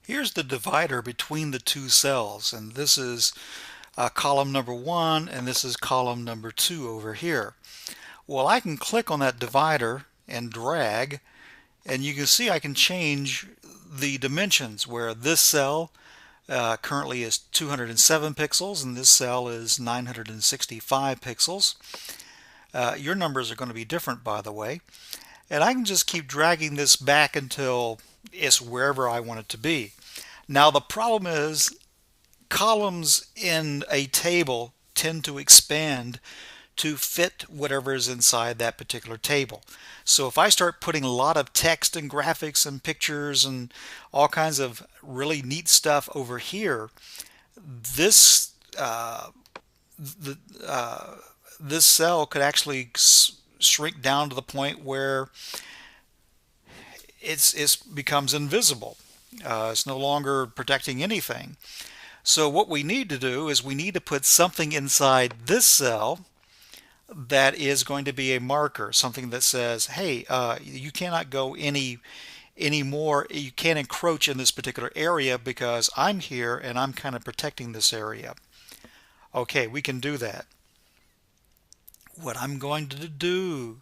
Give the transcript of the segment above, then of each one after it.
Here's the divider between the two cells, and this is column number 1 and this is column number 2 over here. Well, I can click on that divider and drag, and you can see I can change the dimensions where this cell currently is 207 pixels and this cell is 965 pixels. Your numbers are going to be different, by the way, and I can just keep dragging this back until it's wherever I want it to be. Now the problem is columns in a table tend to expand to fit whatever is inside that particular table. So if I start putting a lot of text and graphics and pictures and all kinds of really neat stuff over here, this the, this cell could actually shrink down to the point where it becomes invisible. It's no longer protecting anything. So what we need to do is we need to put something inside this cell that is going to be a marker, something that says, hey, you cannot go any more, you can't encroach in this particular area because I'm here and I'm kind of protecting this area. Okay, we can do that. What I'm going to do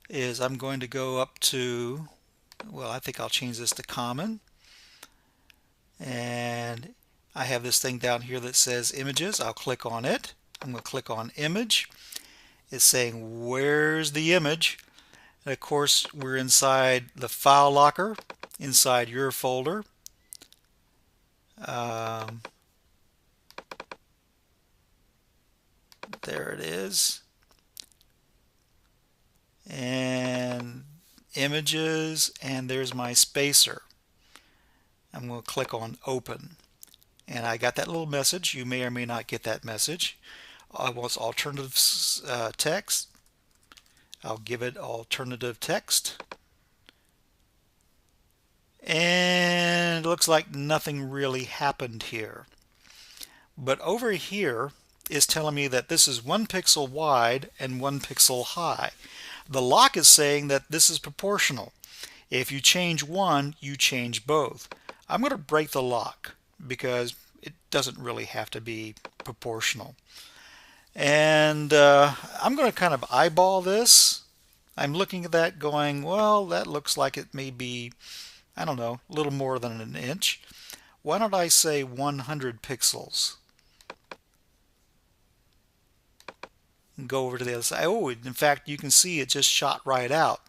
is I'm going to go up to, well, I think I'll change this to common, and I have this thing down here that says images. I'll click on it. I'm going to click on image. It's saying where's the image, and of course we're inside the file locker inside your folder. There it is, and images, and there's my spacer. I'm going to click on open, and I got that little message. You may or may not get that message. I want alternative text. I'll give it alternative text, and it looks like nothing really happened here. But over here is telling me that this is 1 pixel wide and 1 pixel high. The lock is saying that this is proportional. If you change one, you change both. I'm going to break the lock because it doesn't really have to be proportional. And I'm going to kind of eyeball this. I'm looking at that going, well, that looks like it may be, I don't know, a little more than an inch. Why don't I say 100 pixels? And go over to the other side. Oh, in fact, you can see it just shot right out.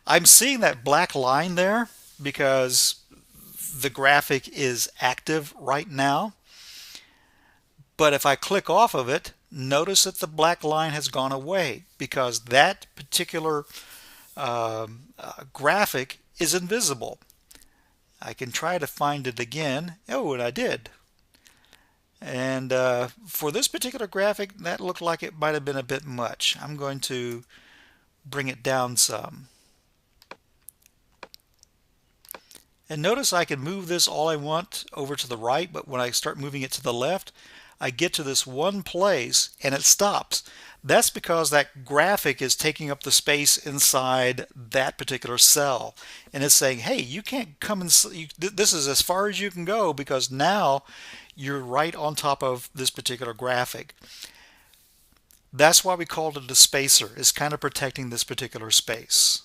I'm seeing that black line there because the graphic is active right now. But if I click off of it, notice that the black line has gone away because that particular graphic is invisible. I can try to find it again. Oh, and I did. And for this particular graphic, that looked like it might have been a bit much. I'm going to bring it down some. And notice I can move this all I want over to the right, but when I start moving it to the left, I get to this one place and it stops. That's because that graphic is taking up the space inside that particular cell. And it's saying, hey, you can't come and this is as far as you can go because now you're right on top of this particular graphic. That's why we called it a spacer. It's kind of protecting this particular space.